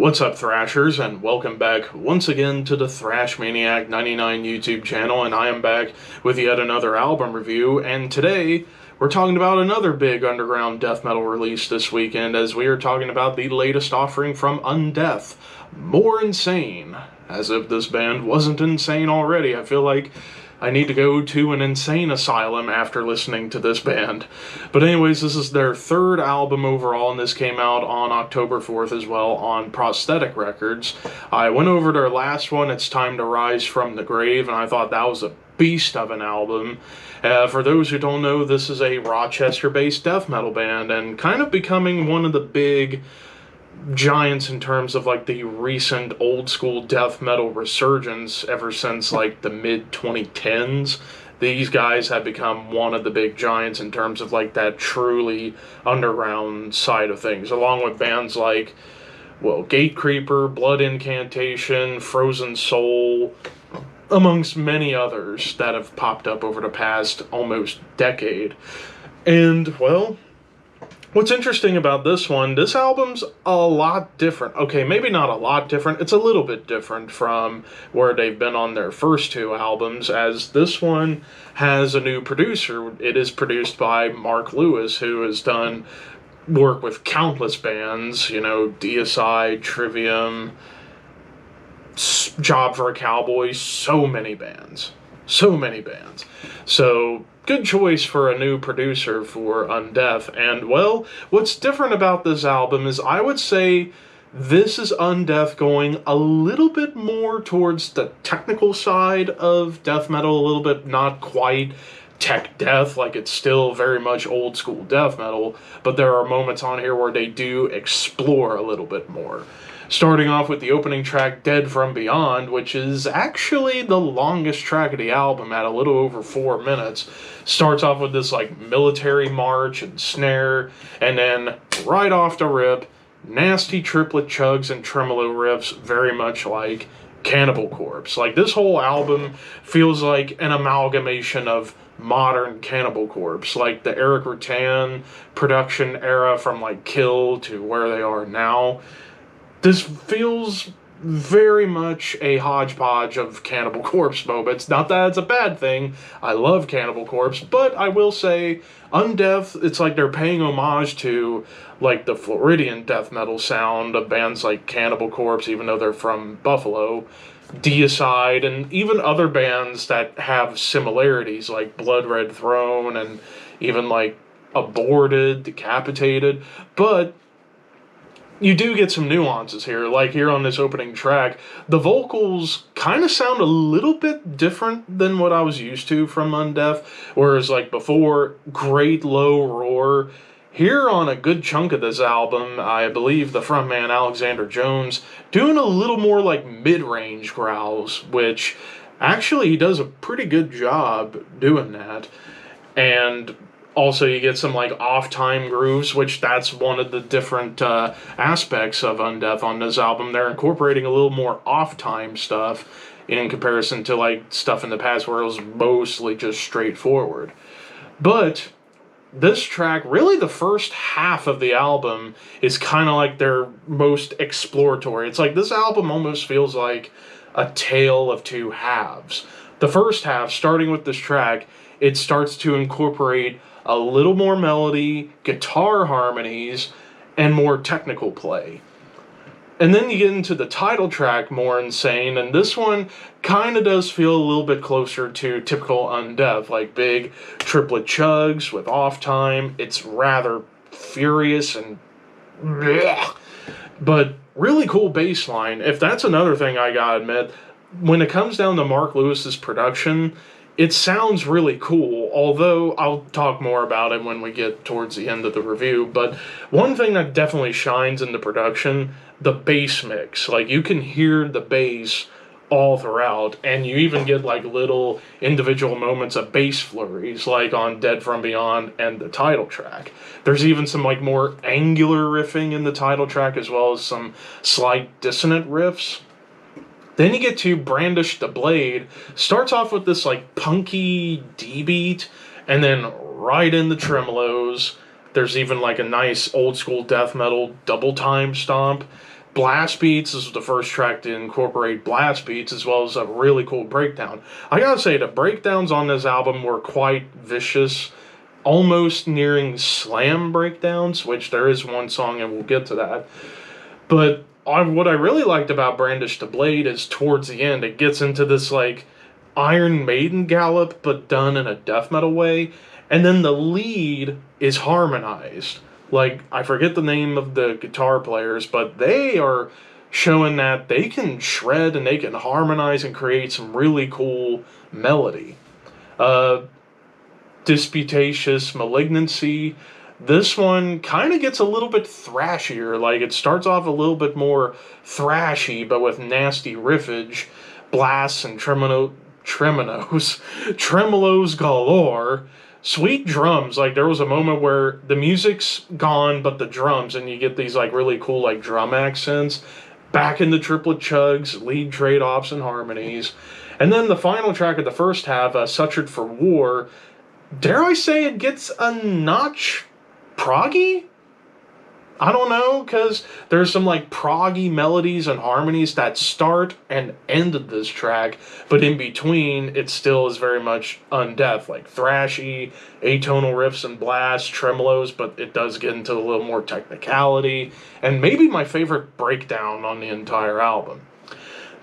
What's up, Thrashers, and welcome back once again to the Thrash Maniac 99 YouTube channel, and I am back with yet another album review, and today we're talking about another big underground death metal release this weekend, as we are talking about the latest offering from Undeath, More Insane. As if this band wasn't insane already, I feel like I need to go to an insane asylum after listening to this band. But anyways, this is their third album overall, and this came out on October 4th as well on Prosthetic Records. I went over their last one, It's Time to Rise from the Grave, and I thought that was a beast of an album. For those who don't know, this is a Rochester-based death metal band, and kind of becoming one of the big giants in terms of like the recent old school death metal resurgence ever since like the mid 2010s. These guys have become one of the big giants in terms of like that truly underground side of things, along with bands like, well, Gatecreeper, Blood Incantation, Frozen Soul, amongst many others that have popped up over the past almost decade. And well, what's interesting about this one, this album's a lot different. Okay, maybe not a lot different. It's a little bit different from where they've been on their first two albums, as this one has a new producer. It is produced by Mark Lewis, who has done work with countless bands, you know, Deicide, Trivium, Job for a Cowboy, so many bands. So many bands. So good choice for a new producer for Undeath. And well, what's different about this album is I would say this is Undeath going a little bit more towards the technical side of death metal, a little bit not quite tech death, like it's still very much old school death metal, but there are moments on here where they do explore a little bit more. Starting off with the opening track, Dead from Beyond, which is actually the longest track of the album at a little over 4 minutes. Starts off with this like military march and snare, and then right off the rip, nasty triplet chugs and tremolo riffs, very much like Cannibal Corpse. Like, this whole album feels like an amalgamation of modern Cannibal Corpse, like the Eric Rutan production era from like Kill to where they are now. This feels very much a hodgepodge of Cannibal Corpse moments. Not that it's a bad thing. I love Cannibal Corpse, but I will say Undeath, it's like they're paying homage to like the Floridian death metal sound of bands like Cannibal Corpse, even though they're from Buffalo, Deicide, and even other bands that have similarities like Blood Red Throne and even like Aborted, Decapitated. But you do get some nuances here, like here on this opening track. The vocals kind of sound a little bit different than what I was used to from Undeath, whereas like before, great low roar. Here on a good chunk of this album, I believe the frontman Alexander Jones doing a little more like mid-range growls, which actually he does a pretty good job doing that. And also, you get some, like, off-time grooves, which that's one of the different aspects of Undeath on this album. They're incorporating a little more off-time stuff in comparison to, like, stuff in the past where it was mostly just straightforward. But this track, really the first half of the album, is kind of like their most exploratory. It's like this album almost feels like a tale of two halves. The first half, starting with this track, it starts to incorporate a little more melody, guitar harmonies, and more technical play. And then you get into the title track, More Insane, and this one kind of does feel a little bit closer to typical Undeath, like big triplet chugs with off time. It's rather furious and bleh, but really cool bass line. If that's another thing I gotta admit, when it comes down to Mark Lewis's production, it sounds really cool, although I'll talk more about it when we get towards the end of the review. But one thing that definitely shines in the production, the bass mix. Like, you can hear the bass all throughout, and you even get like little individual moments of bass flurries, like on Dead From Beyond and the title track. There's even some like more angular riffing in the title track, as well as some slight dissonant riffs. Then you get to Brandish the Blade. Starts off with this like punky D beat, and then right in the tremolos. There's even like a nice old school death metal double time stomp. blast beats. This was the first track to incorporate blast beats as well as a really cool breakdown. I gotta say, the breakdowns on this album were quite vicious, almost nearing slam breakdowns, which there is one song and we'll get to that. But what I really liked about Brandish the Blade is towards the end, it gets into this like Iron Maiden gallop, but done in a death metal way. And then the lead is harmonized. Like, I forget the name of the guitar players, but they are showing that they can shred and they can harmonize and create some really cool melody. Uh, Disputatious Malignancy. This one kind of gets a little bit thrashier. Like, it starts off a little bit more thrashy, but with nasty riffage, blasts and tremolos galore, sweet drums. Like, there was a moment where the music's gone, but the drums, and you get these, like, really cool, like, drum accents. Back into triplet chugs, lead trade-offs, and harmonies. And then the final track of the first half, Sutured for War, dare I say it gets a notch proggy? I don't know, because there's some like proggy melodies and harmonies that start and end this track, but in between it still is very much Undeath, like thrashy, atonal riffs and blasts, tremolos, but it does get into a little more technicality, and maybe my favorite breakdown on the entire album.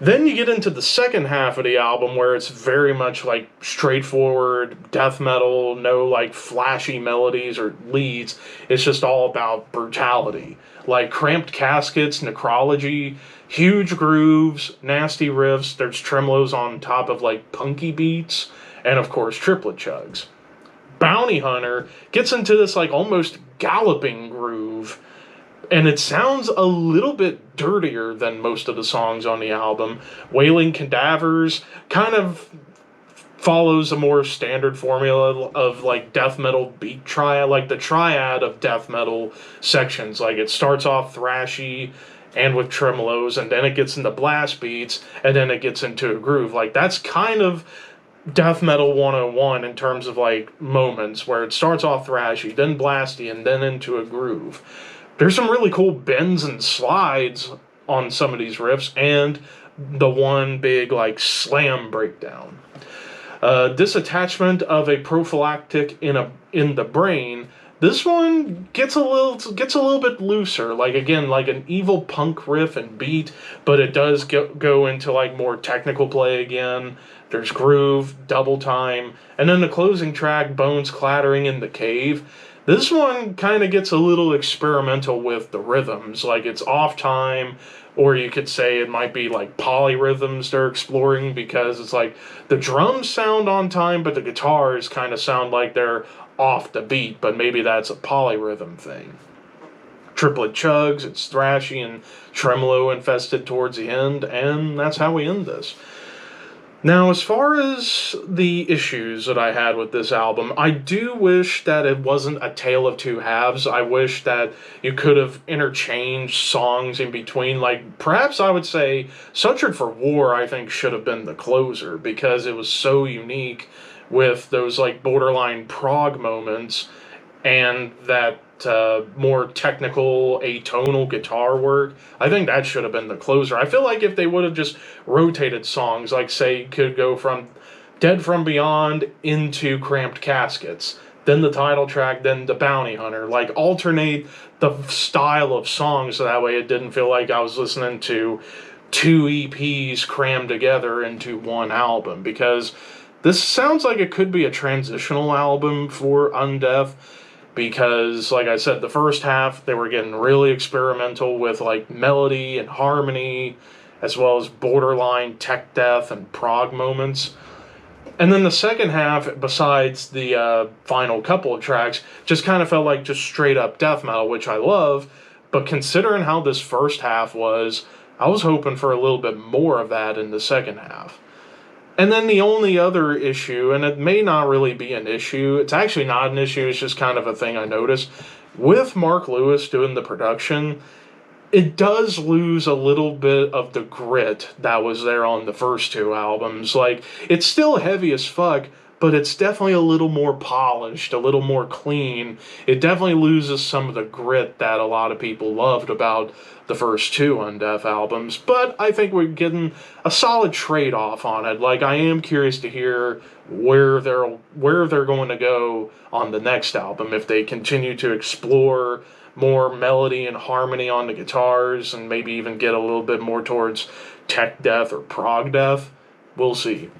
Then you get into the second half of the album where it's very much like straightforward death metal, no like flashy melodies or leads. It's just all about brutality. Like Cramped Caskets, Necrology, huge grooves, nasty riffs, there's tremolos on top of like punky beats, and of course triplet chugs. Bounty Hunter gets into this like almost galloping groove, and it sounds a little bit dirtier than most of the songs on the album. Wailing Cadavers kind of follows a more standard formula of like death metal beat triad, like the triad of death metal sections. Like it starts off thrashy and with tremolos, and then it gets into blast beats, and then it gets into a groove. Like that's kind of death metal 101 in terms of like moments where it starts off thrashy, then blasty, and then into a groove. There's some really cool bends and slides on some of these riffs, and the one big like slam breakdown. Disattachment of a prophylactic in the brain. This one gets a little bit looser. Like again, like an evil punk riff and beat, but it does go into like more technical play again. There's groove, double time, and then the closing track, Bones Clattering in the Cave. This one kind of gets a little experimental with the rhythms, like it's off time, or you could say it might be like polyrhythms they're exploring, because it's like the drums sound on time, but the guitars kind of sound like they're off the beat, but maybe that's a polyrhythm thing. Triplet chugs, it's thrashy and tremolo infested towards the end, and that's how we end this. Now, as far as the issues that I had with this album, I do wish that it wasn't a tale of two halves. I wish that you could have interchanged songs in between. Like, perhaps I would say Sutured for War, I think, should have been the closer, because it was so unique with those, like, borderline prog moments and that more technical atonal guitar work. I think that should have been the closer. I feel like if they would have just rotated songs, like say could go from Dead From Beyond into Cramped Caskets, then the title track, then the Bounty Hunter, like alternate the style of songs so that way it didn't feel like I was listening to two EPs crammed together into one album, because this sounds like it could be a transitional album for Undeath, because, like I said, the first half, they were getting really experimental with, like, melody and harmony, as well as borderline tech death and prog moments. And then the second half, besides the final couple of tracks, just kind of felt like just straight-up death metal, which I love, but considering how this first half was, I was hoping for a little bit more of that in the second half. And then the only other issue, and it may not really be an issue, it's actually not an issue, it's just kind of a thing I noticed. With Mark Lewis doing the production, it does lose a little bit of the grit that was there on the first two albums. Like, it's still heavy as fuck, but it's definitely a little more polished, a little more clean. It definitely loses some of the grit that a lot of people loved about the first two Undeath albums, but I think we're getting a solid trade-off on it. Like, I am curious to hear where they're going to go on the next album, if they continue to explore more melody and harmony on the guitars and maybe even get a little bit more towards tech death or prog death. We'll see.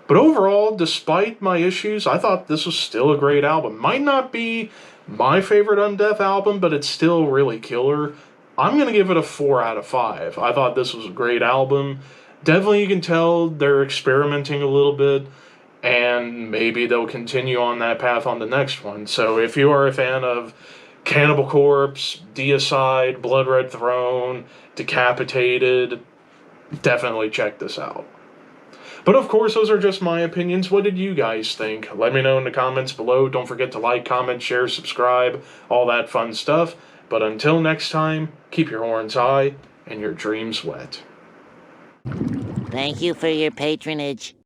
But overall, despite my issues, I thought this was still a great album. Might not be my favorite Undeath album, but it's still really killer. I'm going to give it a 4 out of 5. I thought this was a great album. Definitely, you can tell they're experimenting a little bit, and maybe they'll continue on that path on the next one. So if you are a fan of Cannibal Corpse, Deicide, Blood Red Throne, Decapitated, definitely check this out. But of course, those are just my opinions. What did you guys think? Let me know in the comments below. Don't forget to like, comment, share, subscribe, all that fun stuff. But until next time, keep your horns high and your dreams wet. Thank you for your patronage.